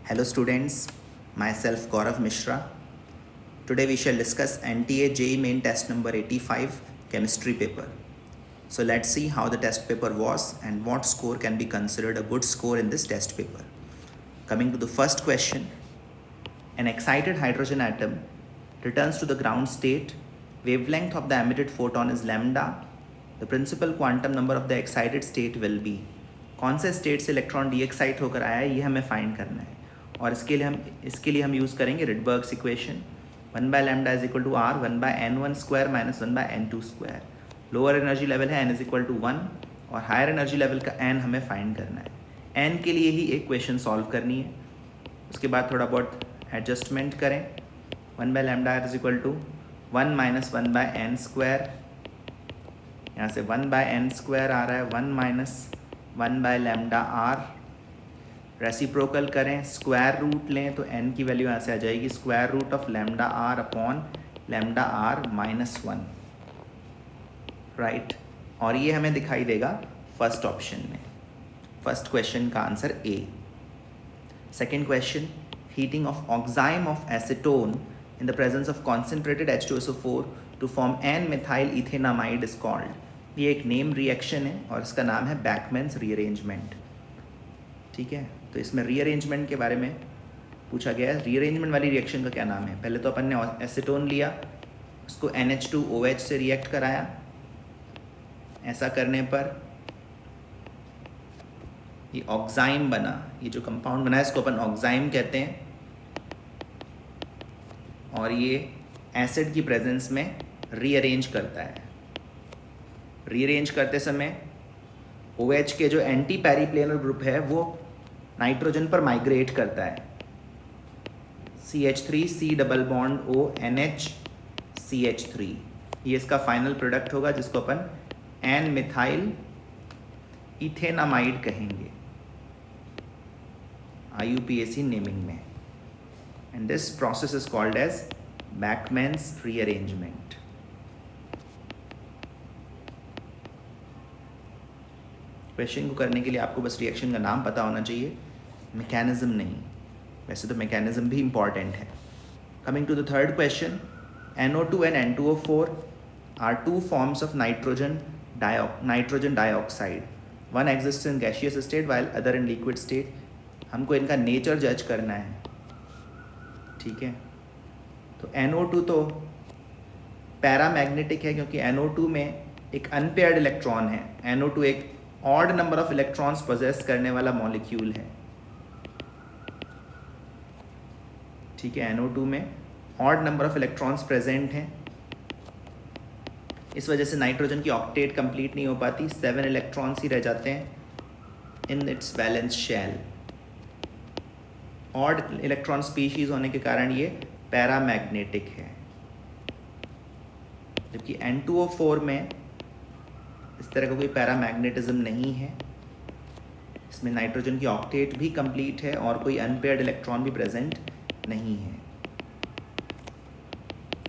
Hello students, myself Gaurav Mishra. Today we shall discuss NTA JEE Main Test number 85 chemistry paper. So let's see how the test paper was and what score can be considered a good score in this test paper. Coming to the first question, an excited hydrogen atom returns to the ground state, wavelength of the emitted photon is lambda, the principal quantum number of the excited state will be. कौन से state से electron डीएक्साइट होकर आया है ये हमें find करना है और इसके लिए हम यूज़ करेंगे Rydberg's equation 1 by lambda is equal to R 1 by n1 square minus 1 by n2 square. Lower energy level है n इज इक्वल टू 1 और हायर एनर्जी लेवल का n हमें फाइंड करना है. n के लिए ही एक क्वेश्चन सॉल्व करनी है, उसके बाद थोड़ा बहुत एडजस्टमेंट करें. 1 by lambda is equal to 1 minus 1 by n square, यहाँ से 1 बाय n स्क्वायर आ रहा है 1 minus 1 by lambda R. Reciprocal करें, स्क्वायर रूट लें तो n की वैल्यू यहाँ से आ जाएगी square root of lambda R upon lambda R minus 1, right. और ये हमें दिखाई देगा फर्स्ट ऑप्शन में. फर्स्ट क्वेश्चन का answer A. Second question, heating of oxime of acetone in the presence of concentrated H2SO4 to form N-methyl ethanamide is called. ये एक name reaction है और इसका नाम है बैकमैन्स रीअरेंजमेंट. ठीक है, तो इसमें रीअरेंजमेंट के बारे में पूछा गया है. रीअरेंजमेंट वाली रिएक्शन का क्या नाम है? पहले तो अपन ने एसीटोन लिया, उसको NH2OH से रिएक्ट कराया. ऐसा करने पर ये ऑक्साइम बना. ये जो कंपाउंड बना है इसको अपन ऑक्साइम कहते हैं और ये एसिड की प्रेजेंस में रीअरेंज करता है. रीअरेंज करते समय OH के जो एंटी पेरिप्लेनर ग्रुप है वो नाइट्रोजन पर माइग्रेट करता है. CH3 C double bond O NH CH3, ये इसका फाइनल प्रोडक्ट होगा जिसको अपन N-methyl ethanamide कहेंगे IUPAC नेमिंग में. And this process is called as Bachmann's rearrangement. Question को करने के लिए आपको बस रिएक्शन का नाम पता होना चाहिए, मैकेनिज्म नहीं. वैसे तो मैकेनिज्म भी इंपॉर्टेंट है. Coming to the third question, NO2 and N2O4 are two forms of nitrogen dioxide. One exists in gaseous state while other in liquid state. हमको इनका नेचर जज करना है. ठीक है, तो NO2 तो पैरामैग्नेटिक है क्योंकि NO2 में एक अनपेयर्ड इलेक्ट्रॉन है. NO2 एक odd number of electrons possess करने वाला मॉलिक्यूल है. ठीक है, NO2 में odd number of electrons present हैं. इस वजह से नाइट्रोजन की ऑक्टेट कंप्लीट नहीं हो पाती. 7 इलेक्ट्रॉन्स ही रह जाते हैं in its valence shell. Odd electron species होने के कारण ये पैरामैग्नेटिक है. जबकि N2O4 में इस तरह का कोई पैरामैग्नेटिज्म नहीं है. इसमें नाइट्रोजन की ऑक्टेट भी कंप्लीट है और कोई अनपेयर्ड इलेक्ट्रॉन भी प्रेजेंट नहीं है.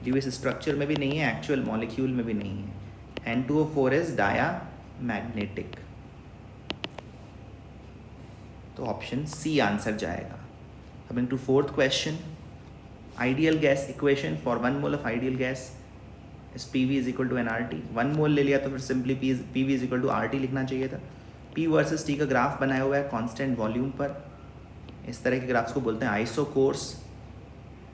ड्यूस स्ट्रक्चर में भी नहीं है, एक्चुअल मॉलिक्यूल में भी नहीं है. N2O4 is diamagnetic. तो ऑप्शन सी आंसर जाएगा. Coming to fourth question, ideal gas equation for 1 mole of ideal gas is PV is equal to nRT. 1 mole ले लिया तो फिर simply PV is equal to RT लिखना चाहिए था. P versus T का graph बनाया हुआ है कांस्टेंट वॉल्यूम पर. इस तरह के ग्राफ्स को बोलते हैं आइसोकोर्स.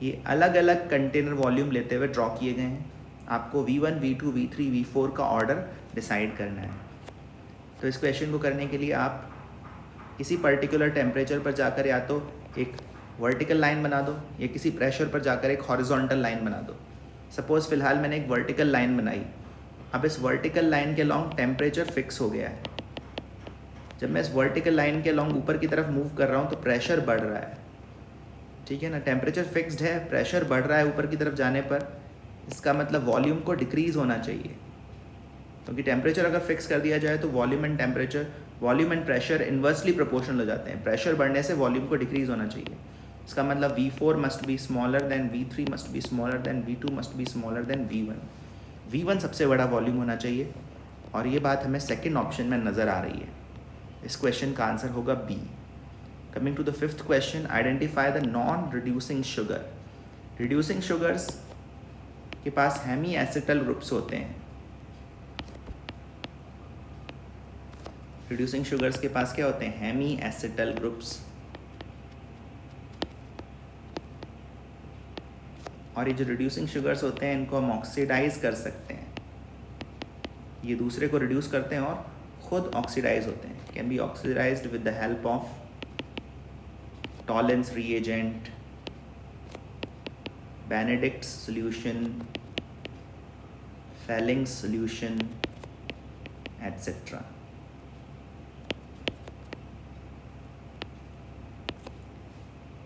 ये अलग अलग कंटेनर वॉल्यूम लेते हुए ड्रॉ किए गए हैं. आपको V1, V2, V3, V4 का ऑर्डर डिसाइड करना है. तो इस क्वेश्चन को करने के लिए आप किसी पर्टिकुलर टेम्परेचर पर जाकर या तो एक वर्टिकल लाइन बना दो या किसी प्रेशर पर जाकर एक हॉरिजॉन्टल लाइन बना दो. सपोज फिलहाल मैंने एक वर्टिकल लाइन बनाई. अब इस वर्टिकल लाइन के लॉन्ग टेम्परेचर फिक्स हो गया है. जब मैं इस वर्टिकल लाइन के लॉन्ग ऊपर की तरफ मूव कर रहा हूँ तो प्रेशर बढ़ रहा है. ठीक है ना, टेम्परेचर फिक्स्ड है, प्रेशर बढ़ रहा है ऊपर की तरफ जाने पर. इसका मतलब वॉल्यूम को डिक्रीज़ होना चाहिए क्योंकि टेम्परेचर अगर फिक्स कर दिया जाए तो volume and pressure inversely proportional हो जाते हैं. प्रेशर बढ़ने से वॉल्यूम को डिक्रीज़ होना चाहिए. इसका मतलब V4 must be smaller than V3 must be smaller than V2 must be smaller than V1. V1 सबसे बड़ा वॉल्यूम होना चाहिए और ये बात हमें सेकंड ऑप्शन में नज़र आ रही है. इस क्वेश्चन का आंसर होगा B. Coming to the fifth question, identify the non-reducing sugar. Reducing sugars के पास हेमी एसिटल ग्रुप्स होते हैं. रिड्यूसिंग शुगर्स के पास क्या होते हैं? Hemiacetal groups. और ये जो रिड्यूसिंग शुगर्स होते हैं इनको हम ऑक्सीडाइज कर सकते हैं. ये दूसरे को रिड्यूस करते हैं और खुद ऑक्सीडाइज होते हैं. Can be oxidised with the help of Tollens reagent, Benedict's solution, Felling's solution, etc.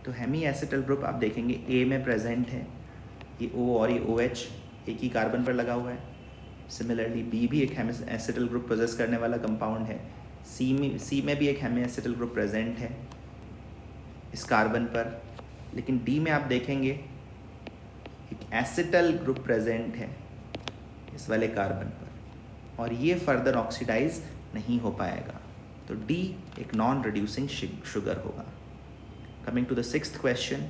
तो हेमी एसिटल ग्रुप आप देखेंगे ए में प्रेजेंट है. ये O और ये OH एक ही कार्बन पर लगा हुआ है. सिमिलरली बी भी एक हेमी एसिटल ग्रुप प्रोसेस करने वाला कंपाउंड है. सी में भी एक हेमी एसिटल ग्रुप प्रेजेंट है इस कार्बन पर. लेकिन डी में आप देखेंगे एक एसिटल ग्रुप प्रेजेंट है इस वाले कार्बन पर और ये फर्दर ऑक्सीडाइज नहीं हो पाएगा. तो डी एक नॉन रिड्यूसिंग शुगर होगा. Coming to the sixth question,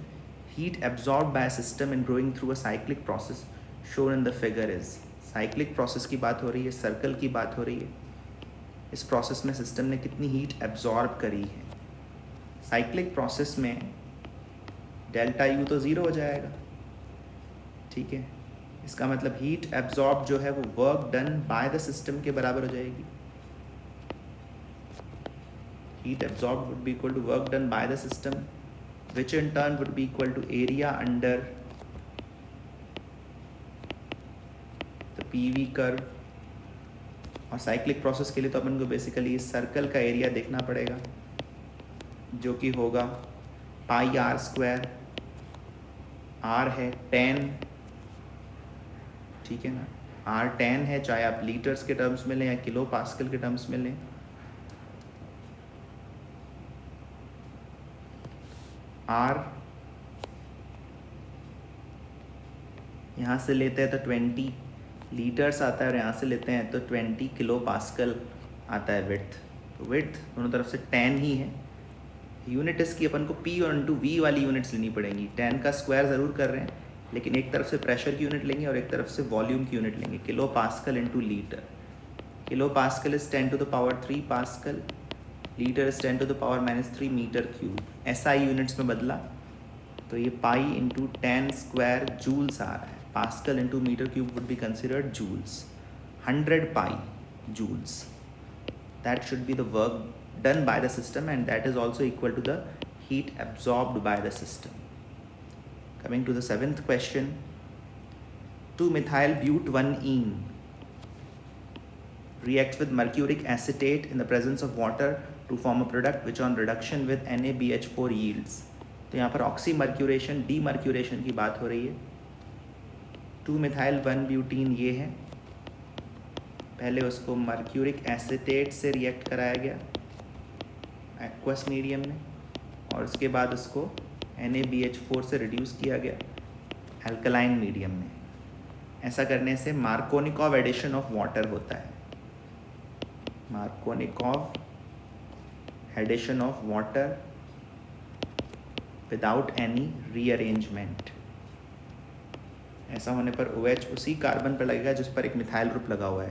heat absorbed by a system and growing through a cyclic process shown in the figure is. cyclic process की बात हो रही है, सर्कल की बात हो रही है. इस प्रोसेस में सिस्टम ने कितनी हीट एब्जॉर्ब करी है? साइक्लिक प्रोसेस में डेल्टा यू तो ज़ीरो हो जाएगा. ठीक है, इसका मतलब हीट एब्जॉर्ब जो है वो work done by the system के बराबर हो जाएगी. Heat absorb would be equal to work done by the system, which in turn would be equal to area under the PV curve. और साइक्लिक प्रोसेस के लिए तो अपन को बेसिकली इस सर्कल का एरिया देखना पड़ेगा जो कि होगा पाई आर स्क्वायर. आर है 10, ठीक है ना. आर 10 है, चाहे आप लीटर्स के टर्म्स में लें या किलो पास्कल के टर्म्स में लें. आर यहाँ से लेते हैं तो 20 लीटर्स आता है और यहाँ से लेते हैं तो 20 किलो पास्कल आता है विड्थ. तो विड्थ दोनों तरफ से 10 ही है. यूनिट इसकी अपन को P और इंटू V वाली यूनिट्स लेनी पड़ेंगी. 10 का स्क्वायर ज़रूर कर रहे हैं लेकिन एक तरफ से प्रेशर की यूनिट लेंगे और एक तरफ से वॉल्यूम की यूनिट लेंगे. Kilo pascal into litre. Kilo pascal is 10 to the power 3 pascal. Litre is 10 to the power -3 metre cube. SI units में बदला तो ये पाई इंटू 10 स्क्वायर जूल्स आ रहा है. Pascal into metre cube would be considered joules. 100 pi joules. That should be the work done by the system and that is also equal to the heat absorbed bye the system. Coming to the 7th क्वेश्चन, 2-methyl-but-1-ene reacts with mercuric acetate in the presence of water to form a product which on reduction with NaBH4 yields. तो यहाँ पर oxymercuration demercuration की बात हो रही है. 2-methyl-1-butene ये है. पहले उसको मर्क्यूरिक एसिटेट से रिएक्ट कराया गया एक्वस मीडियम में और उसके बाद उसको NaBH4 से रिड्यूस किया गया एल्कलाइन मीडियम में. ऐसा करने से मार्कोनिकॉव एडिशन ऑफ वाटर होता है. Markovnikov addition of water without any rearrangement. ऐसा होने पर OH उसी कार्बन पर लगेगा जिस पर एक मिथाइल ग्रुप लगा हुआ है.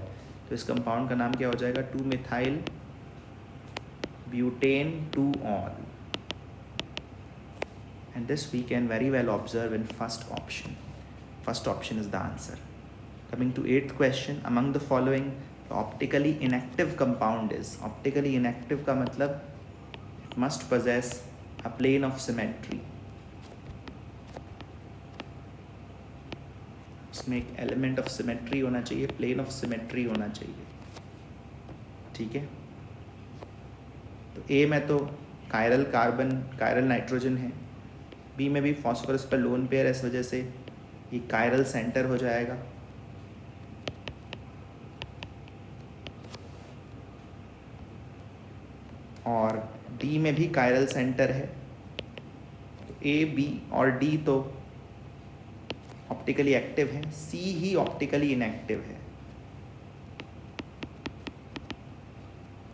तो इस कंपाउंड का नाम क्या हो जाएगा? 2-methyl-butane 2-ol. and this we can very well observe in first option. First option is the answer. Coming to 8th question, among the following the optically inactive compound is. Optically inactive का मतलब it must possess a plane of symmetry. इसमें एक element of symmetry होना चाहिए, plane of symmetry होना चाहिए. ठीक है, तो ए में तो कायरल कार्बन कायरल नाइट्रोजन है. बी में भी फॉस्फोरस पर लोन पेयर है, इस वजह से ये कायरल सेंटर हो जाएगा. और डी में भी कायरल सेंटर है. तो ए बी और डी तो ऑप्टिकली एक्टिव है, सी ही ऑप्टिकली इनएक्टिव है.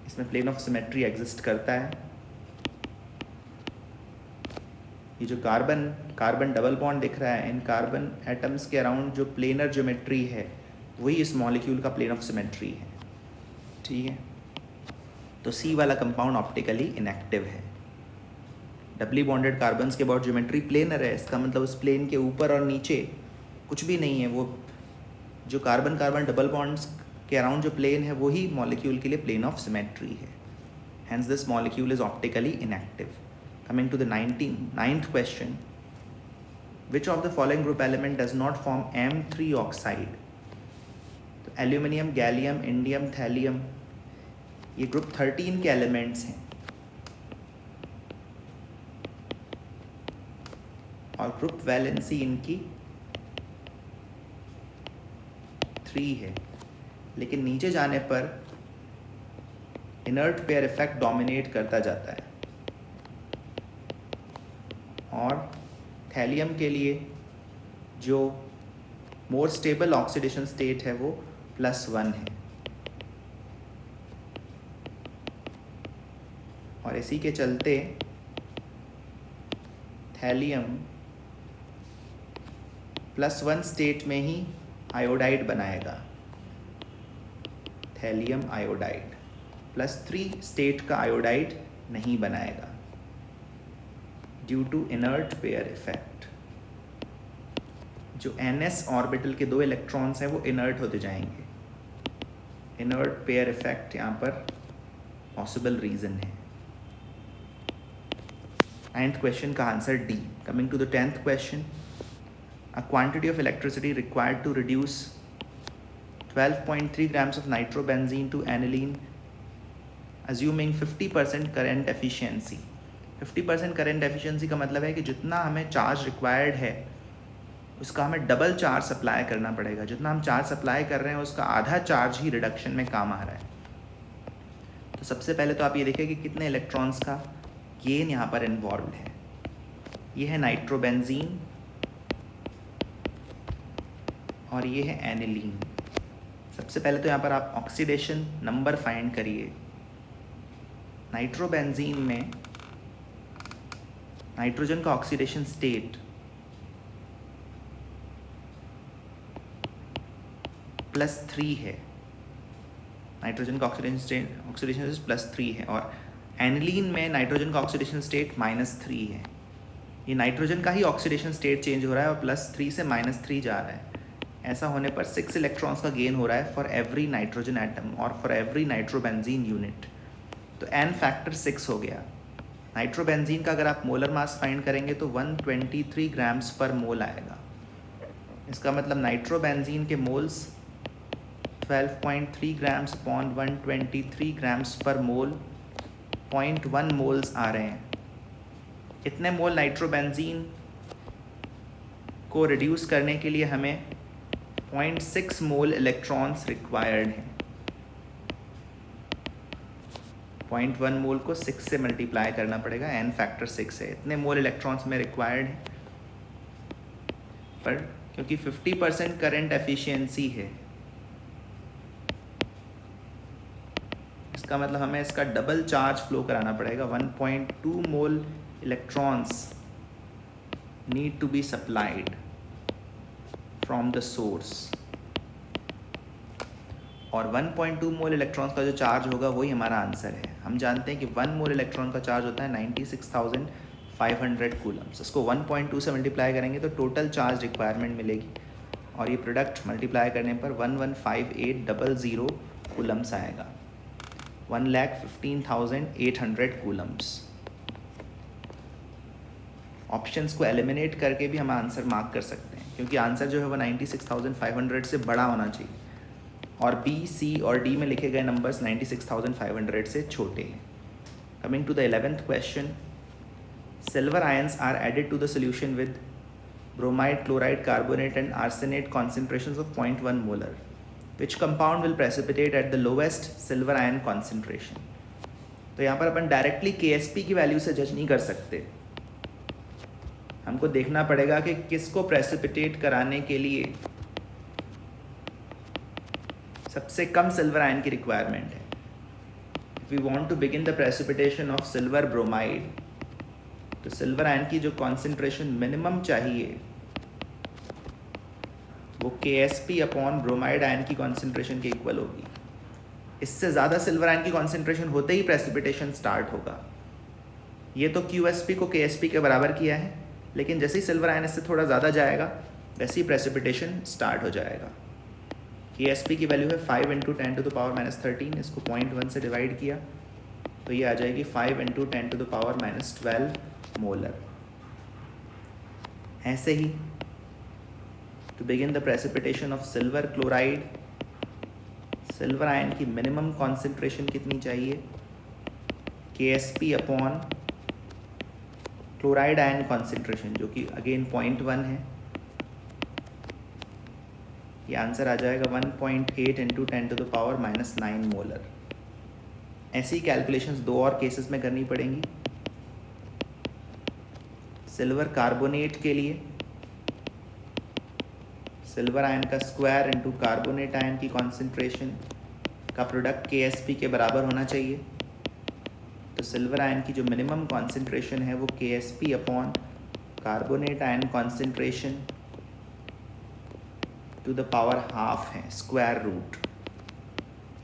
इसमें प्लेन ऑफ सिमेट्री एग्जिस्ट करता है. ये जो कार्बन कार्बन डबल बॉन्ड दिख रहा है, इन कार्बन एटम्स के अराउंड जो प्लेनर ज्योमेट्री है वही इस मॉलिक्यूल का प्लेन ऑफ सिमेट्री है, ठीक है। तो सी वाला कंपाउंड ऑप्टिकली इनएक्टिव है। डबली बॉन्डेड कार्बन्स के अबाउट ज्योमेट्री प्लेनर है, इसका मतलब उस प्लेन के ऊपर और नीचे कुछ भी नहीं है, वो जो कार्बन कार्बन डबल बॉन्ड्स के अराउंड जो प्लेन है वही मॉलिक्यूल के लिए प्लेन ऑफ सिमेट्री है। Hence this molecule is optically inactive. Coming to the 9th question, which of the following group element does not form M3 oxide? तो aluminium, gallium, indium, thallium, ये group 13 के elements हैं और group valency इनकी 3 है, लेकिन नीचे जाने पर इनर्ट पेयर इफेक्ट डोमिनेट करता जाता है और थैलियम के लिए जो मोर स्टेबल ऑक्सीडेशन स्टेट है वो +1 है। और इसी के चलते थैलियम +1 स्टेट में ही आयोडाइड बनाएगा, थैलियम आयोडाइड। +3 स्टेट का आयोडाइड नहीं बनाएगा due to inert pair effect. जो NS ऑर्बिटल के 2 इलेक्ट्रॉन्स हैं वो इनर्ट होते जाएंगे। इनर्ट पेयर इफेक्ट यहाँ पर पॉसिबल रीजन है। 9th क्वेश्चन का answer D. Coming to the 10th question, a quantity of electricity required to reduce 12.3 grams of nitrobenzene to aniline assuming 50% current efficiency। 50% current efficiency का मतलब है कि जितना हमें चार्ज रिक्वायर्ड है उसका हमें डबल चार्ज सप्लाई करना पड़ेगा। जितना हम चार्ज सप्लाई कर रहे हैं उसका आधा चार्ज ही रिडक्शन में काम आ रहा है। तो सबसे पहले तो आप ये देखिए कि कितने इलेक्ट्रॉन्स का गेन यहाँ पर इन्वॉल्व है। ये है नाइट्रोबेंजीन और ये है एनिलीन। सबसे पहले तो यहाँ पर आप ऑक्सीडेशन नंबर फाइंड करिए। नाइट्रोबेंजीन में नाइट्रोजन का ऑक्सीडेशन स्टेट +3 है। नाइट्रोजन का ऑक्सीडेशन स्टेट +3 है और एनिलीन में नाइट्रोजन का ऑक्सीडेशन स्टेट -3 है। ये नाइट्रोजन का ही ऑक्सीडेशन स्टेट चेंज हो रहा है और +3 से -3 जा रहा है। ऐसा होने पर 6 इलेक्ट्रॉन्स का गेन हो रहा है फॉर एवरी नाइट्रोजन एटम और फॉर एवरी नाइट्रोबेंजीन यूनिट। तो n फैक्टर 6 हो गया। नाइट्रोबेंजीन का अगर आप मोलर मास फाइंड करेंगे तो 123 ग्राम्स पर मोल आएगा। इसका मतलब नाइट्रोबेंजीन के मोल्स 12.3 ग्राम्स अपॉन 123 ग्राम्स पर मोल 0.1 मोल्स आ रहे हैं। इतने मोल नाइट्रोबेंजीन को रिड्यूस करने के लिए हमें 0.6 मोल इलेक्ट्रॉन्स रिक्वायर्ड हैं। 0.1 मोल को 6 से मल्टीप्लाई करना पड़ेगा, n फैक्टर 6 है। इतने मोल इलेक्ट्रॉन्स में रिक्वायर्ड है, पर क्योंकि 50% करंट एफिशिएंसी है इसका मतलब हमें इसका डबल चार्ज फ्लो कराना पड़ेगा। 1.2 mole electrons need to be supplied from the source और 1.2 मोल इलेक्ट्रॉन्स का जो चार्ज होगा वही हमारा आंसर है। हम जानते हैं कि 1 मोल इलेक्ट्रॉन का चार्ज होता है 96,500 कूलम्स। इसको 1.2 से मल्टीप्लाई करेंगे तो टोटल चार्ज रिक्वायरमेंट मिलेगी और ये प्रोडक्ट मल्टीप्लाई करने पर 115800 कूलम्स आएगा। 1,15,800 कूलम्स। ऑप्शंस को एलिमिनेट करके भी हम आंसर मार्क कर सकते हैं क्योंकि आंसर जो है वो 96,500 से बड़ा होना चाहिए और बी, सी और डी में लिखे गए नंबर्स 96,500 से छोटे हैं। Coming to the 11th question, silver ions are added to the solution with bromide, chloride, carbonate and arsenate concentrations of 0.1 molar. Which compound will precipitate at the lowest silver ion concentration. तो यहाँ पर अपन directly KSP की value से जज नहीं कर सकते, हमको देखना पड़ेगा कि किसको प्रेसिपिटेट कराने के लिए सबसे कम सिल्वर आयन की रिक्वायरमेंट है। If we want to begin the precipitation of silver bromide तो सिल्वर आयन की जो कॉन्सेंट्रेशन मिनिमम चाहिए वो KsP अपॉन ब्रोमाइड आयन की कॉन्सेंट्रेशन के इक्वल होगी। इससे ज़्यादा सिल्वर आयन की कॉन्सेंट्रेशन होते ही प्रेसिपिटेशन स्टार्ट होगा। ये तो QsP को KsP के बराबर किया है, लेकिन जैसे ही सिल्वर आयन इससे थोड़ा ज़्यादा जाएगा वैसे ही प्रेसिपिटेशन स्टार्ट हो जाएगा। KsP की वैल्यू है 5 × 10⁻⁻13, इसको 0.1 से डिवाइड किया तो ये आ जाएगी 5 × 10⁻12 मोलर। ऐसे ही to begin the precipitation of silver chloride, silver ion की मिनिमम कॉन्सेंट्रेशन कितनी चाहिए, KsP upon chloride ion concentration जो कि अगेन 0.1 है। ये आंसर आ जाएगा 1.8 × 10⁻⁻9 मोलर। ऐसी कैलकुलेशंस दो और केसेस में करनी पड़ेंगी। सिल्वर कार्बोनेट के लिए सिल्वर आयन का स्क्वायर इंटू कार्बोनेट आयन की कॉन्सेंट्रेशन का प्रोडक्ट KsP के बराबर होना चाहिए। तो सिल्वर आयन की जो मिनिमम कॉन्सेंट्रेशन है वो KsP upon carbonate ion concentration to the power half है, स्क्वायर रूट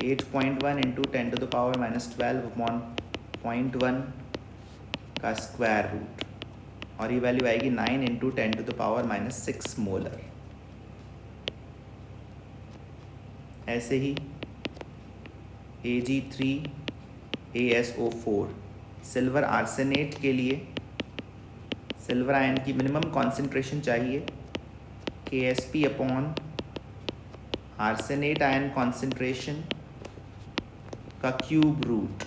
8.1 × 10⁻12 अपॉन 0.1 का स्क्वायर रूट, और ये वैल्यू आएगी 9 × 10⁻6 मोलर। ऐसे ही Ag3AsO4 सिल्वर आर्सेनेट के लिए सिल्वर आयन की मिनिमम कॉन्सेंट्रेशन चाहिए KsP upon arsenate ion concentration का क्यूब रूट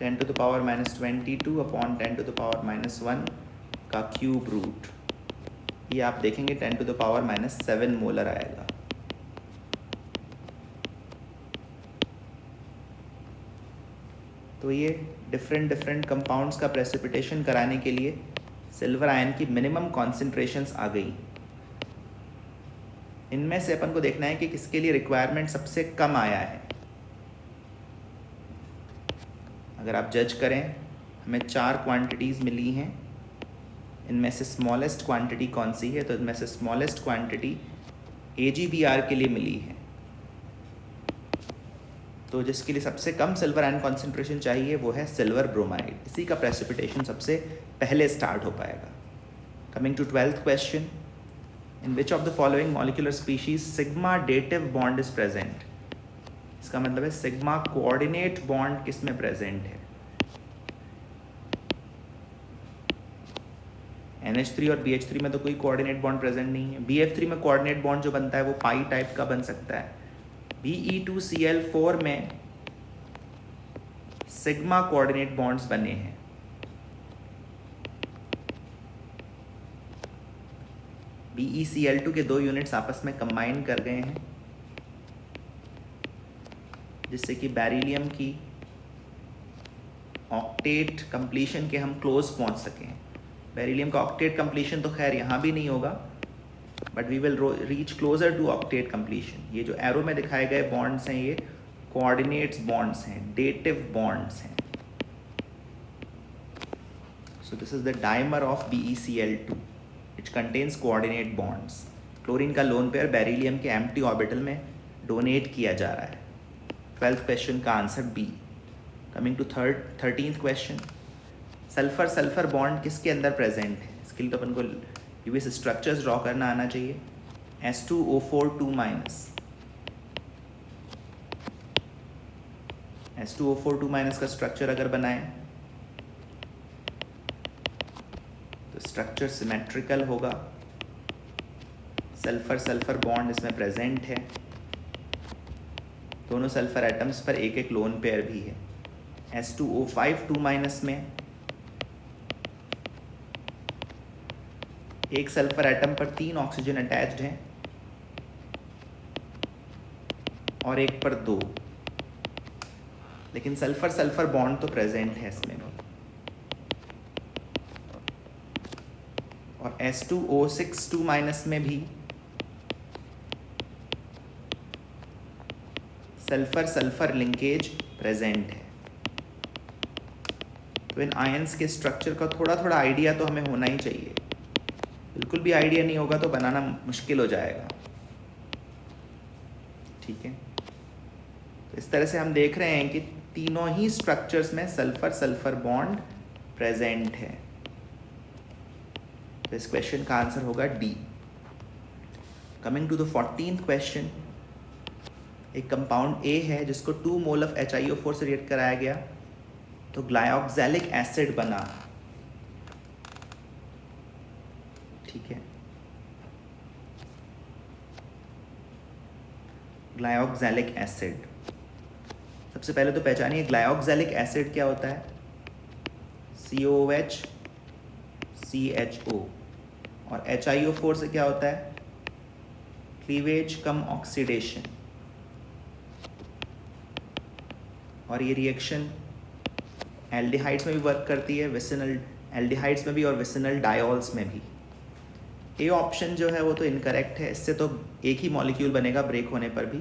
10⁻22 अपॉन 10⁻1 का क्यूब रूट, ये आप देखेंगे 10⁻7 मोलर आएगा। तो ये डिफरेंट कंपाउंड्स का प्रेसिपिटेशन कराने के लिए सिल्वर आयन की मिनिमम कॉन्सेंट्रेशंस आ गई। इनमें से अपन को देखना है कि किसके लिए रिक्वायरमेंट सबसे कम आया है। अगर आप जज करें, हमें 4 क्वांटिटीज़ मिली हैं, इनमें से स्मॉलेस्ट क्वांटिटी कौन सी है, तो इनमें से स्मॉलेस्ट क्वांटिटी AgBr के लिए मिली है। तो जिसके लिए सबसे कम सिल्वर आयन कॉन्सेंट्रेशन चाहिए वो है सिल्वर ब्रोमाइड, इसी का प्रेसिपिटेशन सबसे पहले स्टार्ट हो पाएगा। Coming to 12th question, in which of the following molecular species sigma dative bond is present. इसका मतलब है सिग्मा कोऑर्डिनेट बॉन्ड किस में प्रेजेंट है। NH3 और BH3 में तो कोई कोऑर्डिनेट बॉन्ड प्रेजेंट नहीं है। BF3 में कोऑर्डिनेट बॉन्ड जो बनता है वो पाई टाइप का बन सकता है। Be2Cl4 में सिग्मा कोऑर्डिनेट बॉन्ड्स बने हैं। BeCl2 के 2 यूनिट्स आपस में कंबाइन कर गए हैं, जिससे कि बेरिलियम की ऑक्टेट कंप्लीशन के हम क्लोज पहुंच सकें। बेरिलियम का ऑक्टेट कंप्लीशन तो खैर यहाँ भी नहीं होगा, but we will reach closer to octet completion. ये जो एरो में दिखाए गए बॉन्ड्स हैं ये कोऑर्डिनेट्स बॉन्ड्स हैं, डेटिव बॉन्ड्स हैं। So this is the dimer of BeCl2 which contains coordinate bonds। Chlorine का लोन पेयर बेरिलियम के एम्प्टी ऑर्बिटल में डोनेट किया जा रहा है। 12th क्वेश्चन का answer B. Coming to 13th question, sulphur sulphur bond किसके अंदर प्रेजेंट है। इसके लिए तो अपन को यूएस स्ट्रक्चर्स ड्रॉ करना आना चाहिए। S2O4 2- S2O4 2- का स्ट्रक्चर अगर बनाएं तो स्ट्रक्चर सिमेट्रिकल होगा। सल्फर सल्फर बॉन्ड इसमें प्रेजेंट है, दोनों सल्फर एटम्स पर एक एक लोन पेयर भी है। S2O5 2- में एक सल्फर एटम पर 3 ऑक्सीजन अटैच्ड हैं और एक पर 2, लेकिन सल्फर सल्फर बॉन्ड तो प्रेजेंट है इसमें भी। और S2O6 2- में भी सल्फर सल्फर लिंकेज प्रेजेंट है। तो इन आयंस के स्ट्रक्चर का थोड़ा थोड़ा आइडिया तो हमें होना ही चाहिए। बिल्कुल भी आइडिया नहीं होगा तो बनाना मुश्किल हो जाएगा। ठीक है, तो इस तरह से हम देख रहे हैं कि तीनों ही स्ट्रक्चर्स में सल्फर सल्फर बॉन्ड प्रेजेंट है। तो इस क्वेश्चन का आंसर होगा D. Coming to the 14th question, एक कंपाउंड ए है जिसको 2 मोल ऑफ HiO4 से रिएक्ट कराया गया तो ग्लाइऑक्सैलिक एसिड बना। ठीक है, ग्लाइऑक्सैलिक एसिड, सबसे पहले तो पहचानिए ग्लाइऑक्सैलिक एसिड क्या होता है। COOH CHO, और HiO4 से क्या होता है, क्लीवेज कम ऑक्सीडेशन। और ये रिएक्शन एल्डिहाइड्स में भी वर्क करती है, विसिनल एल्डिहाइड्स में भी और विसिनल डायोल्स में भी। ए ऑप्शन जो है वो तो इनकरेक्ट है, इससे तो एक ही मॉलिक्यूल बनेगा ब्रेक होने पर भी।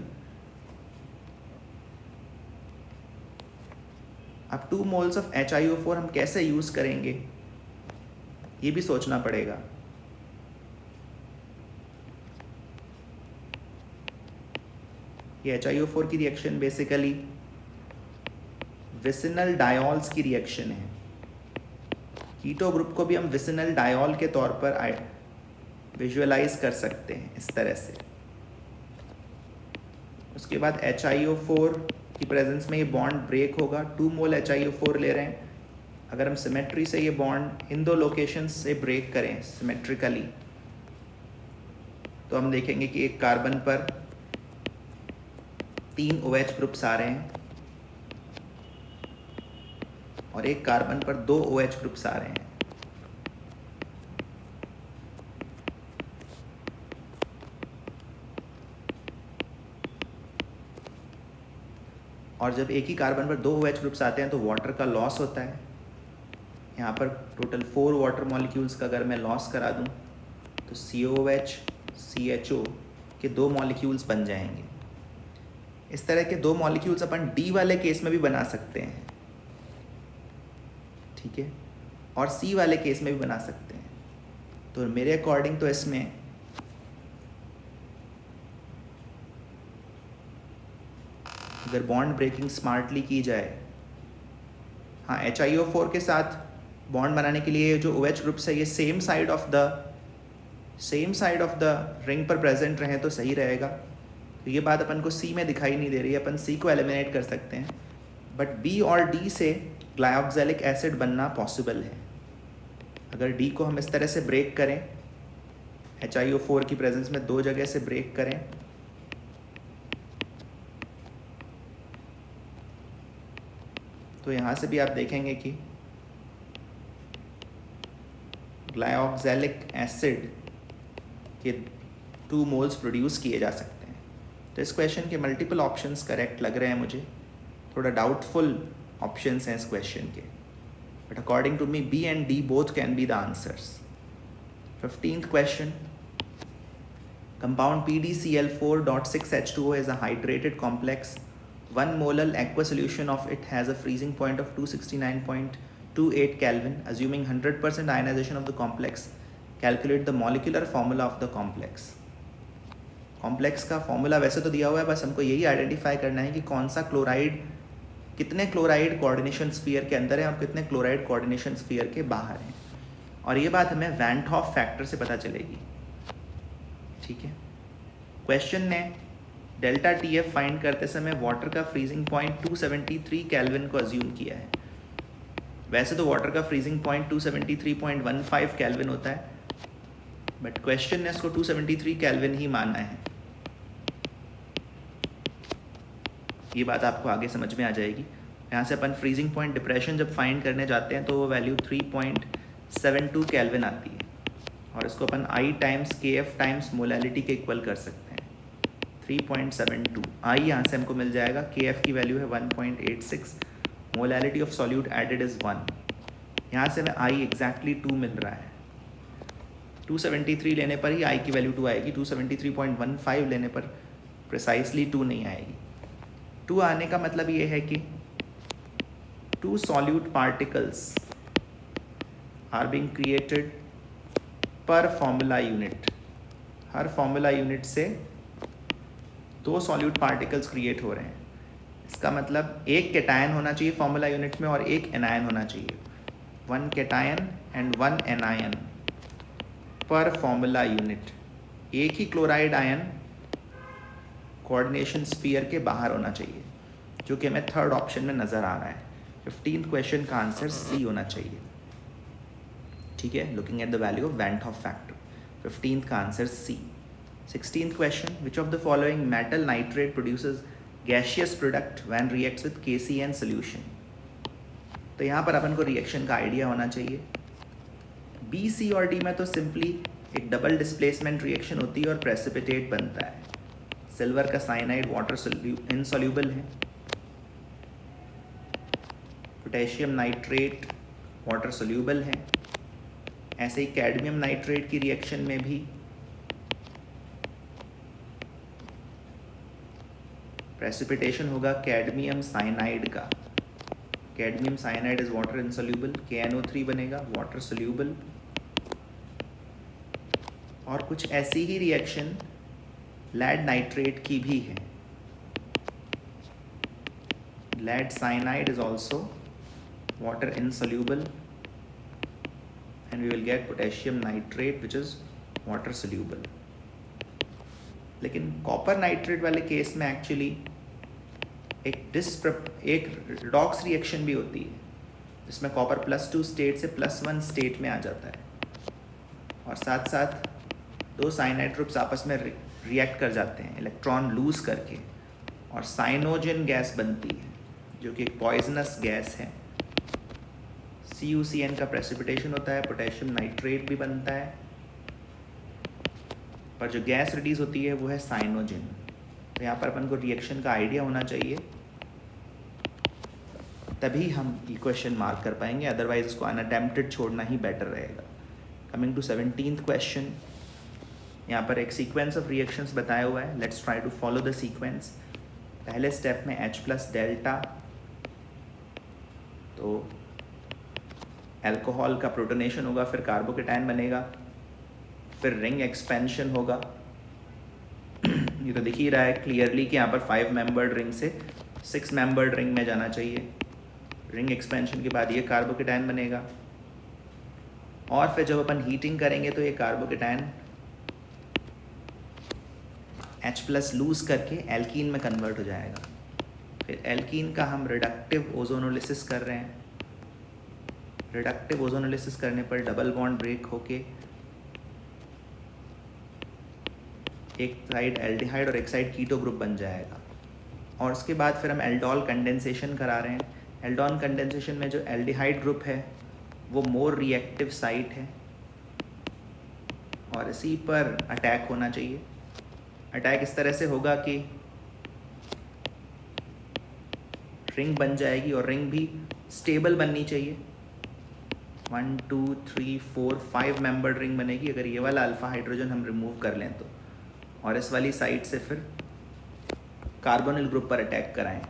अब 2 मोल्स ऑफ HiO4 हम कैसे यूज करेंगे ये भी सोचना पड़ेगा। ये HiO4 की रिएक्शन बेसिकली विसिनल डायोल्स की रिएक्शन है। कीटो ग्रुप को भी हम विसिनल डायोल के तौर पर विजुअलाइज कर सकते हैं इस तरह से। उसके बाद HiO4 की प्रेजेंस में ये बॉन्ड ब्रेक होगा। 2 मोल HiO4 ले रहे हैं, अगर हम सिमेट्री से ये बॉन्ड इन 2 लोकेशंस से ब्रेक करें सिमेट्रिकली तो हम देखेंगे कि एक कार्बन पर 3 OH ग्रुप्स आ रहे हैं और एक कार्बन पर 2 OH ग्रुप्स आ रहे हैं। और जब एक ही कार्बन पर 2 OH ग्रुप्स आते हैं तो वाटर का लॉस होता है। यहाँ पर टोटल 4 वाटर मॉलिक्यूल्स का अगर मैं लॉस करा दूँ तो COOH CHO के 2 मॉलिक्यूल्स बन जाएंगे। इस तरह के 2 मॉलिक्यूल्स अपन D वाले केस में भी बना सकते हैं, ठीक है, और C वाले केस में भी बना सकते हैं। तो मेरे अकॉर्डिंग तो इसमें अगर बॉन्ड ब्रेकिंग स्मार्टली की जाए, हाँ HiO4 के साथ बॉन्ड बनाने के लिए जो OH ग्रुप्स है ये same side of the ring पर प्रेजेंट रहें तो सही रहेगा। तो ये बात अपन को C में दिखाई नहीं दे रही है, अपन C को एलिमिनेट कर सकते हैं, बट B और D से ग्लाइऑक्सैलिक एसिड बनना पॉसिबल है। अगर D को हम इस तरह से ब्रेक करें, HiO4 की प्रेजेंस में 2 जगह से ब्रेक करें तो यहाँ से भी आप देखेंगे कि ग्लाइऑक्सैलिक एसिड के 2 मोल्स प्रोड्यूस किए जा सकते हैं। तो इस क्वेश्चन के मल्टीपल ऑप्शंस करेक्ट लग रहे हैं मुझे, थोड़ा डाउटफुल ऑप्शंस हैं इस क्वेश्चन के, but according to me B and D both can be the answers. 15th question, compound PdCl4.6H2O is a hydrated complex. 1 molar aqua solution of it has a freezing point of 269.28 Kelvin. Assuming 100% ionization of the complex, calculate the molecular formula of the complex. Complex का formula वैसे तो दिया हुआ है, बस हमको यही identify करना है कि कौन सा क्लोराइड, कितने क्लोराइड कोऑर्डिनेशन स्फीयर के अंदर है और कितने क्लोराइड कोऑर्डिनेशन स्फीयर के बाहर हैं। और ये बात हमें वैन हॉफ फैक्टर से पता चलेगी। ठीक है, क्वेश्चन ने डेल्टा TF फाइंड करते समय वाटर का फ्रीजिंग पॉइंट 273 केल्विन को अज्यूम किया है। वैसे तो वाटर का फ्रीजिंग पॉइंट 273.15 केल्विन होता है, बट क्वेश्चन ने इसको 273 केल्विन ही माना है। ये बात आपको आगे समझ में आ जाएगी। यहाँ से अपन फ्रीजिंग पॉइंट डिप्रेशन जब फाइंड करने जाते हैं तो वो वैल्यू 3.72 केल्विन आती है और इसको अपन I times KF times molality के इक्वल कर सकते हैं। 3.72 I यहाँ से हमको मिल जाएगा, KF की वैल्यू है 1.86, molality of solute added is 1। यहाँ से हमें I एग्जैक्टली 2 मिल रहा है। 273 लेने पर ही I की वैल्यू 2 आएगी, 273.15 लेने पर प्रिसाइसली 2 नहीं आएगी। 2 आने का मतलब ये है कि 2 solute particles are being created per formula unit. Her formula unit से 2 सॉल्यूट पार्टिकल्स क्रिएट हो रहे हैं. इसका मतलब एक कैटायन होना चाहिए फॉर्मूला यूनिट में और एक एनायन होना चाहिए. 1 कैटायन एंड 1 एनायन पर फॉर्मूला यूनिट. एक ही क्लोराइड आयन कोऑर्डिनेशन स्फीयर के बाहर होना चाहिए, जो कि हमें थर्ड ऑप्शन में नज़र आ रहा है. 15th क्वेश्चन का आंसर सी होना चाहिए. ठीक है, looking at the value of van Hoff factor. 15th का answer C. 16th question, which of the following metal nitrate produces gaseous product when reacts with KCN solution. तो यहाँ पर अपन को रिएक्शन का आइडिया होना चाहिए. बी, सी और डी में तो सिंपली एक डबल डिस्प्लेसमेंट रिएक्शन होती है और प्रेसिपिटेट बनता है. सिल्वर का साइनाइड वाटर इनसॉल्यूबल है. पोटेशियम नाइट्रेट वाटर सोल्यूबल है. ऐसे ही कैडमियम नाइट्रेट की रिएक्शन में भी प्रेसिपिटेशन होगा कैडमियम साइनाइड का. Cadmium cyanide is water insoluble. KNO3 बनेगा वाटर सोल्यूबल. और कुछ ऐसी ही रिएक्शन लेड नाइट्रेट की भी है. Lead cyanide is also water insoluble and we will get potassium nitrate which is water soluble. लेकिन कॉपर नाइट्रेट वाले केस में एक्चुअली एक रिडॉक्स रिएक्शन भी होती है, जिसमें कॉपर +2 स्टेट से +1 स्टेट में आ जाता है और साथ साथ 2 साइनाइड ग्रुप्स आपस में रिएक्ट कर जाते हैं इलेक्ट्रॉन लूज करके और साइनोजन गैस बनती है, जो कि एक पॉइजनस गैस है. CuCN का प्रेसिपिटेशन होता है. पोटेशियम नाइट्रेट भी बनता है, पर जो गैस रिलीज होती है वो है साइनोजन. तो यहाँ पर अपन को रिएक्शन का आइडिया होना चाहिए, तभी हम इक्वेशन मार्क कर पाएंगे. अदरवाइज इसको अनअटेम्प्टेड छोड़ना ही बेटर रहेगा. Coming to 17th question. यहाँ पर एक सीक्वेंस ऑफ रिएक्शंस बताया हुआ है. Let's try to follow the sequence. पहले स्टेप में H+ डेल्टा, तो अल्कोहल का प्रोटोनेशन होगा, फिर कार्बोकेटायन बनेगा, फिर रिंग एक्सपेंशन होगा. ये तो दिख ही रहा है क्लियरली कि यहाँ पर 5 मेंबर्ड रिंग से 6 मेंबर्ड रिंग में जाना चाहिए. रिंग एक्सपेंशन के बाद ये कार्बोकेटायन बनेगा और फिर जब अपन हीटिंग करेंगे तो ये कार्बोकेटायन H+ लूज करके एल्कीन में कन्वर्ट हो जाएगा. फिर एल्कीन का हम रिडक्टिव ओजोनोलिसिस कर रहे हैं. रिडक्टिव ओजोनोलिसिस करने पर डबल बॉन्ड ब्रेक होके एक साइड एल्डिहाइड और एक साइड कीटो ग्रुप बन जाएगा. और उसके बाद फिर हम एल्डोल कंडेंसेशन करा रहे हैं. एल्डोल कंडेंसेशन में जो एल्डिहाइड ग्रुप है वो मोर रिएक्टिव साइट है और इसी पर अटैक होना चाहिए. अटैक इस तरह से होगा कि रिंग बन जाएगी और रिंग भी स्टेबल बननी चाहिए. 1 2 3 4 5 मेंबर्ड रिंग बनेगी अगर ये वाला अल्फा हाइड्रोजन हम रिमूव कर लें तो, और इस वाली साइड से फिर कार्बोनिल ग्रुप पर अटैक कराएं.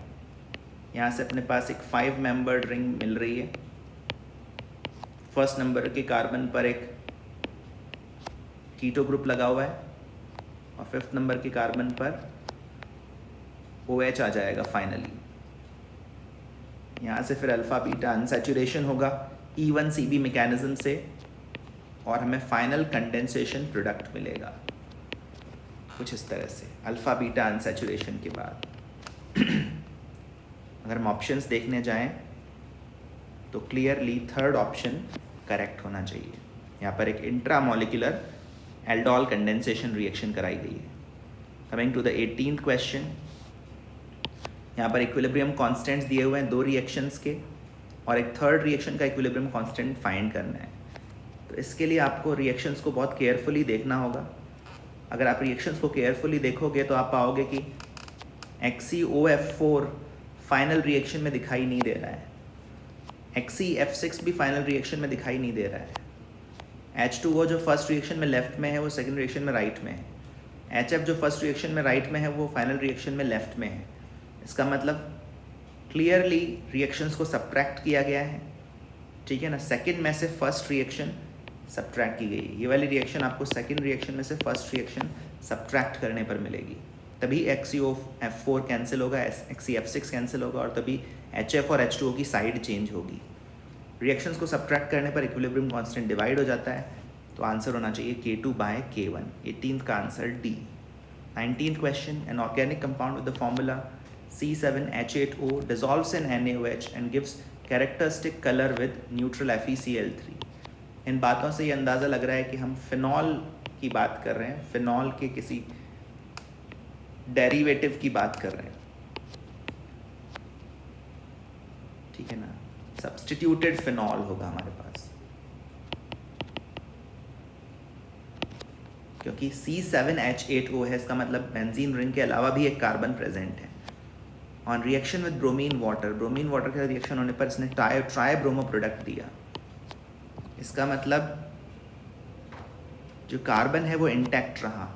यहाँ से अपने पास एक 5 मेंबर्ड रिंग मिल रही है. फर्स्ट नंबर के कार्बन पर एक कीटो ग्रुप लगा हुआ है और 5th नंबर के कार्बन पर OH आ जाएगा फाइनली. यहाँ से फिर अल्फा बीटा अनसैचुरेशन होगा E1CB मैकेनिज्म से और हमें फाइनल कंडेंसेशन प्रोडक्ट मिलेगा कुछ इस तरह से अल्फा बीटा अनसैचुरेशन के बाद. अगर हम ऑप्शंस देखने जाएं तो क्लियरली थर्ड ऑप्शन करेक्ट होना चाहिए. यहाँ पर एक इंट्रामोलिकुलर एल्डोल कंडेंसेशन रिएक्शन कराई गई है. Coming to the 18th question. यहाँ पर इक्विलिब्रियम कांस्टेंट्स दिए हुए हैं 2 रिएक्शंस के और एक थर्ड रिएक्शन का इक्विलिब्रियम कांस्टेंट फाइंड करना है. तो इसके लिए आपको रिएक्शंस को बहुत केयरफुली देखना होगा. अगर आप रिएक्शंस को केयरफुली देखोगे तो आप पाओगे कि XeOF4 फाइनल रिएक्शन में दिखाई नहीं दे रहा है. XeF6 भी फाइनल रिएक्शन में दिखाई नहीं दे रहा है. H2O जो फर्स्ट रिएक्शन में लेफ्ट में है वो सेकंड रिएक्शन में राइट में है. HF जो फर्स्ट रिएक्शन में राइट में है वो फाइनल रिएक्शन में लेफ्ट में है. इसका मतलब क्लियरली रिएक्शंस को सब्ट्रैक्ट किया गया है, ठीक है ना। सेकंड में से फर्स्ट रिएक्शन सब्ट्रैक्ट की गई, ये वाली रिएक्शन आपको सेकंड रिएक्शन में से फर्स्ट रिएक्शन सब्ट्रैक्ट करने पर मिलेगी, तभी XeO4 कैंसिल होगा, XeF6 कैंसिल होगा और तभी HF और H2O की साइड चेंज होगी। रिएक्शंस को सब्ट्रैक्ट करने पर इक्विलिब्रियम कांस्टेंट डिवाइड हो जाता है, तो आंसर होना चाहिए K2/K1। 18th का answer D। 19th question, an organic compound with the formula C7H8O dissolves in NaOH and gives characteristic color with neutral FeCl3। इन बातों से ये अंदाज़ा लग रहा है कि हम फिनॉल की बात कर रहे हैं, फिनॉल के किसी डेरिवेटिव की बात कर रहे हैं, ठीक है ना। सब्स्टिट्यूटेड फिनॉल होगा हमारे पास, क्योंकि C7H8O है, इसका मतलब बेंजीन रिंग के अलावा भी एक कार्बन प्रेजेंट है। On reaction with bromine water, bromine water का रिएक्शन होने पर इसने ट्राई ब्रोमो प्रोडक्ट दिया, इसका मतलब जो कार्बन है वो इंटैक्ट रहा,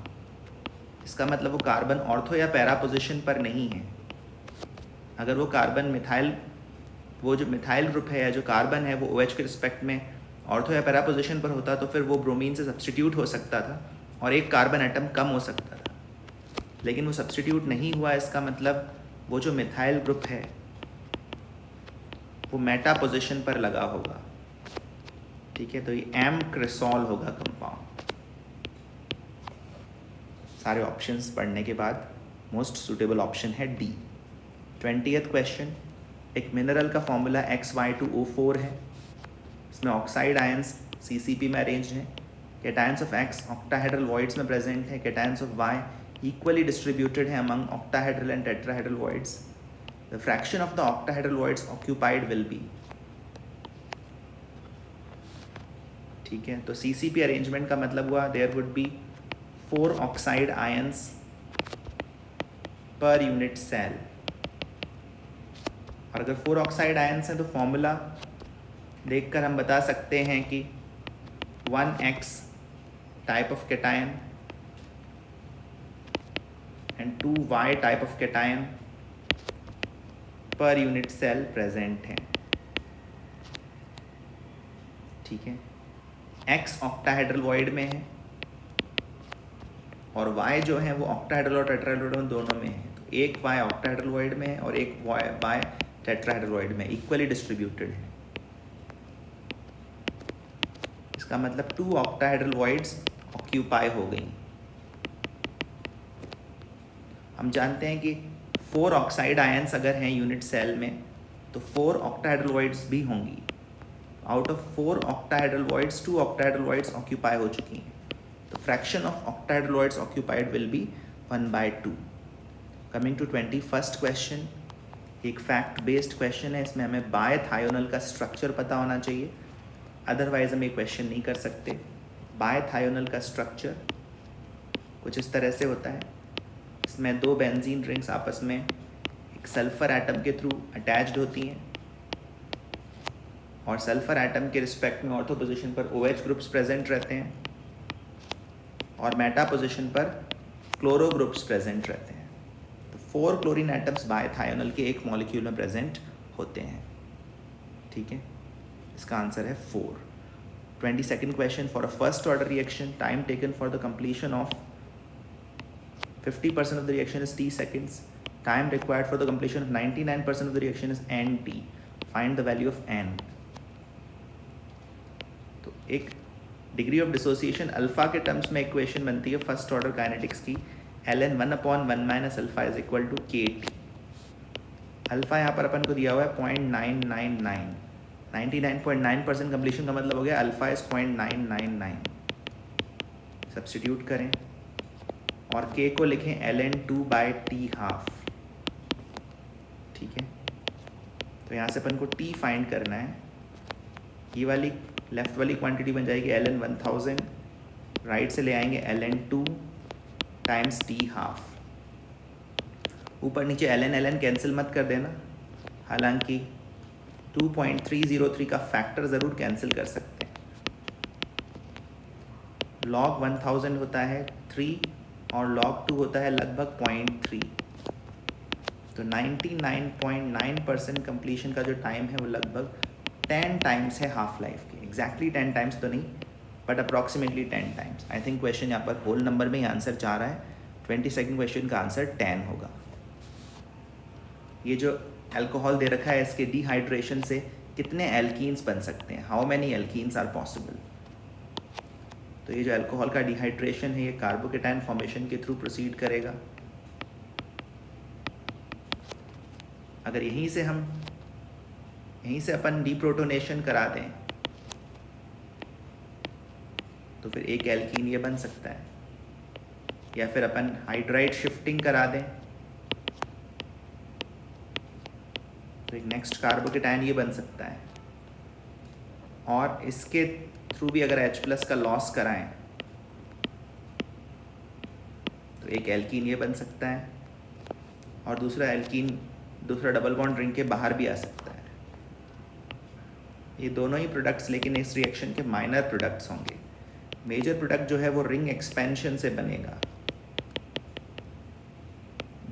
इसका मतलब वो कार्बन ऑर्थो या पैरा पोजीशन पर नहीं है। अगर वो कार्बन मिथाइल, वो जो मिथाइल ग्रुप है या जो कार्बन है वो OH के रिस्पेक्ट में ऑर्थो या पैरा पोजीशन पर होता तो फिर वो ब्रोमीन से सब्स्टिट्यूट हो सकता था और एक कार्बन एटम कम हो सकता था, लेकिन वो सब्स्टिट्यूट नहीं हुआ। इसका मतलब वो जो मिथाइल ग्रुप है वो मेटा पोजीशन पर लगा होगा, ठीक है। तो ये एम क्रिसॉल होगा कंपाउंड। सारे ऑप्शंस पढ़ने के बाद मोस्ट सुटेबल ऑप्शन है डी। 20th क्वेश्चन, एक मिनरल का फॉर्मूला XY2O4 है, इसमें ऑक्साइड आयंस CCP में अरेंज हैं, cations of X octahedral voids में प्रेजेंट है, cations of Y equally distributed है among octahedral and tetrahedral voids. The fraction of the octahedral voids occupied will be, ठीक है। तो CCP अरेंजमेंट का मतलब हुआ there would be 4 oxide ions per unit cell, और अगर 4 oxide ions हैं तो फॉर्मूला देखकर हम बता सकते हैं कि 1X type of cation and 2Y type of cation per unit cell present है, ठीक है। X octahedral void में है और Y जो है वो octahedral और tetrahedral दोनों में है, तो एक Y octahedral void में है और एक Y tetrahedral void में, equally distributed है। इसका मतलब 2 octahedral voids occupy हो गई। हम जानते हैं कि 4 ऑक्साइड आयंस अगर हैं यूनिट सेल में तो 4 ऑक्टाहेड्रल वॉइड्स भी होंगी। Out of 4 octahedral voids 2 octahedral voids occupy हो चुकी हैं, तो fraction of octahedral voids occupied will be 1/2। Coming to 21st question, एक फैक्ट बेस्ड क्वेश्चन है, इसमें हमें बायथायोनल का स्ट्रक्चर पता होना चाहिए, अदरवाइज हम ये क्वेश्चन नहीं कर सकते। बायथायोनल का स्ट्रक्चर कुछ इस तरह से होता है, इसमें 2 बेंजीन रिंग्स आपस में एक सल्फर एटम के थ्रू अटैच्ड होती हैं और सल्फर एटम के रिस्पेक्ट में ऑर्थो पोजीशन पर OH ग्रुप्स प्रेजेंट रहते हैं और मेटा पोजीशन पर क्लोरो ग्रुप्स प्रेजेंट रहते हैं। तो 4 क्लोरीन एटम्स बायथायोनल के एक मॉलिक्यूल में प्रेजेंट होते हैं, ठीक है। इसका आंसर है 4। 22nd question, for a first order reaction time taken for the completion of 50% of the reaction is T seconds. Time required for the completion of 99% of the reaction is NT. Find the value of N. तो एक degree of dissociation alpha के terms में equation बनती है first order kinetics की, ln 1/1 - alpha is equal to KT। Alpha यहाँ पर अपन को दिया हुआ है 0.999, 99.9% कंप्लीशन का मतलब हो गया अल्फा इज 0.999। सब्स्टिट्यूट करें और k को लिखें ln 2/t½ ठीक है। तो यहाँ से अपन को t फाइंड करना है, ये वाली लेफ्ट वाली क्वांटिटी बन जाएगी ln 1000, राइट से ले आएंगे ln 2 टाइम्स t½ ऊपर नीचे ln कैंसिल मत कर देना, हालांकि 2.303 का फैक्टर ज़रूर कैंसिल कर सकते हैं। log 1000 होता है 3 और log 2 होता है लगभग 0.3, तो 99.9% कंप्लीशन का जो टाइम है वो लगभग 10 टाइम्स है हाफ लाइफ के. एग्जैक्टली 10 टाइम्स तो नहीं, but approximately 10 times. I think question यहाँ पर होल नंबर में ही आंसर चाह रहा है. 22nd क्वेश्चन का आंसर 10 होगा. ये जो अल्कोहल दे रखा है, इसके डिहाइड्रेशन से कितने एल्कीन्स बन सकते हैं, how many alkenes are possible. तो ये जो अल्कोहल का डिहाइड्रेशन है, ये कार्बोकेटाइन फॉर्मेशन के थ्रू प्रोसीड करेगा. अगर यहीं से अपन डीप्रोटोनेशन करा दें तो फिर एक एल्कीन ये बन सकता है, या फिर अपन हाइड्राइड शिफ्टिंग करा दें तो एक नेक्स्ट कार्बोकेटाइन ये बन सकता है. और इसके थ्रू भी अगर H+ का लॉस कराएं तो एक एल्कीन ये बन सकता है, और दूसरा डबल बॉन्ड रिंग के बाहर भी आ सकता है. ये दोनों ही प्रोडक्ट्स लेकिन इस रिएक्शन के माइनर प्रोडक्ट्स होंगे. मेजर प्रोडक्ट जो है वो रिंग एक्सपेंशन से बनेगा.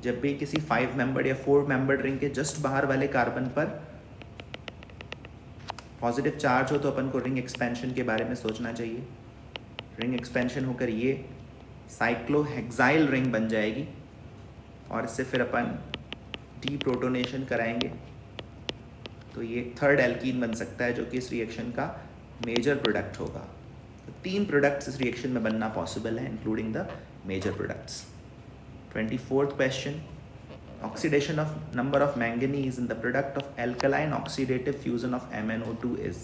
जब भी किसी 5 मेंबर्ड या 4 मेंबर्ड रिंग के जस्ट बाहर वाले कार्बन पर पॉजिटिव चार्ज हो तो अपन को रिंग एक्सपेंशन के बारे में सोचना चाहिए. रिंग एक्सपेंशन होकर ये साइक्लोहेक्साइल रिंग बन जाएगी, और इससे फिर अपन डीप्रोटोनेशन कराएंगे तो ये थर्ड एल्कीन बन सकता है, जो कि इस रिएक्शन का मेजर प्रोडक्ट होगा. तो 3 प्रोडक्ट्स इस रिएक्शन में बनना पॉसिबल है, including the major products. 24th question, oxidation of number of manganese in the product of alkaline oxidative fusion of MnO2 is.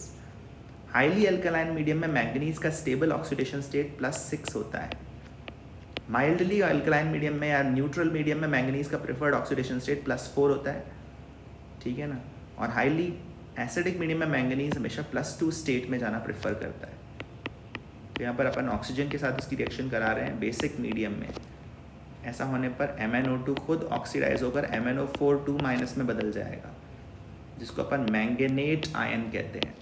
Highly alkaline medium में मैंगनीज का stable oxidation state +6 होता है. Mildly alkaline medium में या neutral medium में manganese का preferred oxidation state +4 होता है. ठीक है ना. और हाईली एसिडिक मीडियम में मैंगनीज हमेशा +2 स्टेट में जाना प्रेफर करता है. तो यहाँ पर अपन ऑक्सीजन के साथ इसकी रिएक्शन करा रहे हैं बेसिक मीडियम में. ऐसा होने पर MnO2 खुद ऑक्सीडाइज होकर MnO4 2- में बदल जाएगा, जिसको अपन मैंगनेट आयन कहते हैं,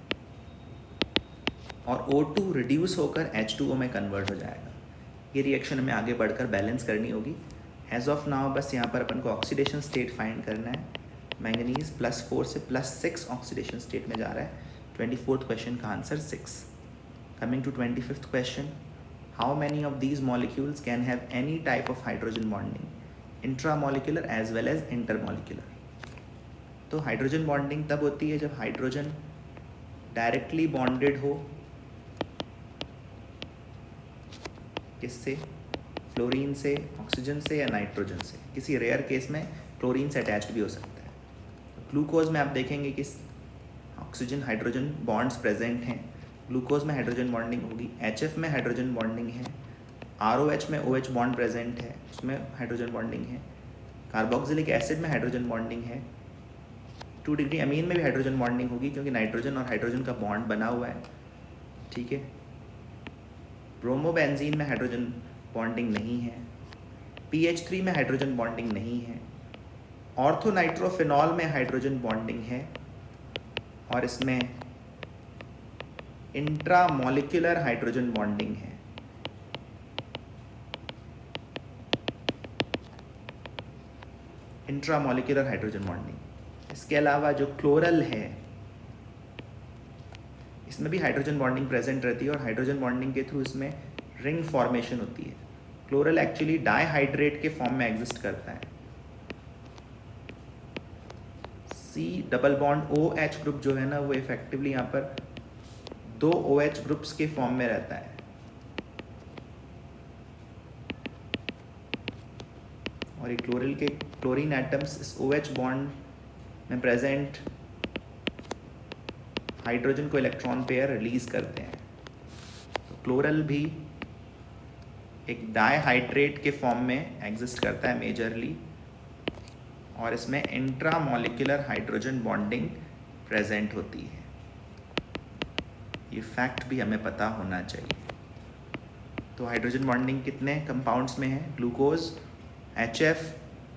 और O2 रिड्यूस होकर H2O में कन्वर्ट हो जाएगा. ये रिएक्शन हमें आगे बढ़कर बैलेंस करनी होगी. एज ऑफ नाउ बस यहाँ पर अपन को ऑक्सीडेशन स्टेट फाइंड करना है. मैंगनीज +4 से +6 ऑक्सीडेशन स्टेट में जा रहा है. 24th क्वेश्चन का answer 6. Coming to 25th question, how many of these molecules can have any type of hydrogen bonding, intramolecular as well as intermolecular. तो हाइड्रोजन बॉन्डिंग तब होती है जब हाइड्रोजन डायरेक्टली बॉन्डेड हो किससे, फ्लोरीन से, ऑक्सीजन से या नाइट्रोजन से. किसी रेयर केस में क्लोरीन से अटैच्ड भी हो सकता है. ग्लूकोज में आप देखेंगे कि ऑक्सीजन हाइड्रोजन बॉन्ड्स प्रेजेंट हैं. ग्लूकोज में हाइड्रोजन बॉन्डिंग होगी. HF में हाइड्रोजन बॉन्डिंग है. ROH में OH बॉन्ड प्रेजेंट है, उसमें हाइड्रोजन बॉन्डिंग है. कार्बोक्सिलिक एसिड में हाइड्रोजन बॉन्डिंग है. 2 डिग्री अमीन में भी हाइड्रोजन बॉन्डिंग होगी, क्योंकि नाइट्रोजन और हाइड्रोजन का बॉन्ड बना हुआ है. ठीक है. ब्रोमोबेंजीन में हाइड्रोजन बॉन्डिंग नहीं है. PH3 में हाइड्रोजन बॉन्डिंग नहीं है. ऑर्थोनाइट्रोफिनॉल में हाइड्रोजन बॉन्डिंग है, और इसमें इंट्रामोलिकुलर हाइड्रोजन बॉन्डिंग है. Intramolecular hydrogen bonding. इसके अलावा जो क्लोरल है, इसमें भी हाइड्रोजन बॉन्डिंग प्रेजेंट रहती है, और हाइड्रोजन बॉन्डिंग के थ्रू इसमें रिंग फॉर्मेशन होती है. क्लोरल एक्चुअली डाईहाइड्रेट के फॉर्म में एग्जिस्ट करता है. C double bond OH group जो है ना, वो इफेक्टिवली यहाँ पर 2 OH ग्रुप्स के फॉर्म में रहता है. और ये क्लोरल के क्लोरीन एटम्स इस OH बॉन्ड में प्रेजेंट हाइड्रोजन को इलेक्ट्रॉन पेयर रिलीज करते हैं. तो क्लोरल भी एक डाईहाइड्रेट के फॉर्म में एग्जिस्ट करता है मेजरली, और इसमें इंट्रामोलिकुलर हाइड्रोजन बॉन्डिंग प्रेजेंट होती है. ये फैक्ट भी हमें पता होना चाहिए. तो हाइड्रोजन बॉन्डिंग कितने कंपाउंड्स में है? Glucose, HF,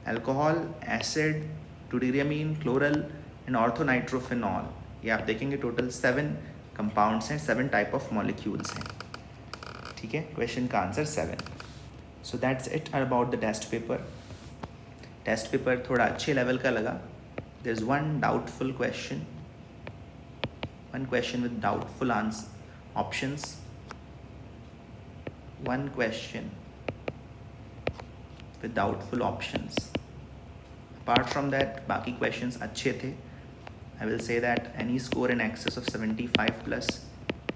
alcohol, acid, 2 degree amine, chloral and orthonitrophenol. ये आप देखेंगे टोटल 7 कंपाउंड्स हैं, 7 टाइप ऑफ मॉलिक्यूल्स हैं. ठीक है. क्वेश्चन का answer 7. So that's it about the test paper. Test paper थोड़ा अच्छे लेवल का लगा. There is one doubtful question, one question with doubtful options, one question with doubtful options. Apart from that, बाकी questions अच्छे थे. I will say that any score in excess of 75 plus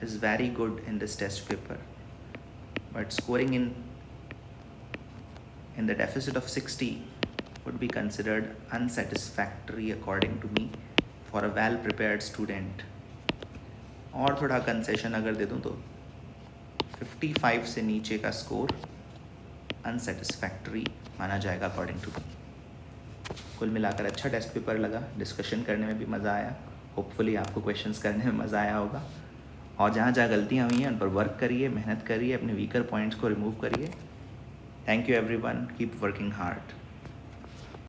is very good in this test paper, but scoring in the deficit of 60 would be considered unsatisfactory according to me for a well prepared student. और थोड़ा concession अगर दे दूँ तो 55 से नीचे का score अनसेटिस्फैक्टरी माना जाएगा अकॉर्डिंग टू मी. कुल मिलाकर अच्छा टेस्ट पेपर लगा, डिस्कशन करने में भी मज़ा आया. होपफुली आपको क्वेश्चंस करने में मज़ा आया होगा, और जहाँ जहाँ गलतियाँ हुई हैं उन पर वर्क करिए, मेहनत करिए, अपने वीकर पॉइंट्स को रिमूव करिए. Thank you everyone, keep working hard.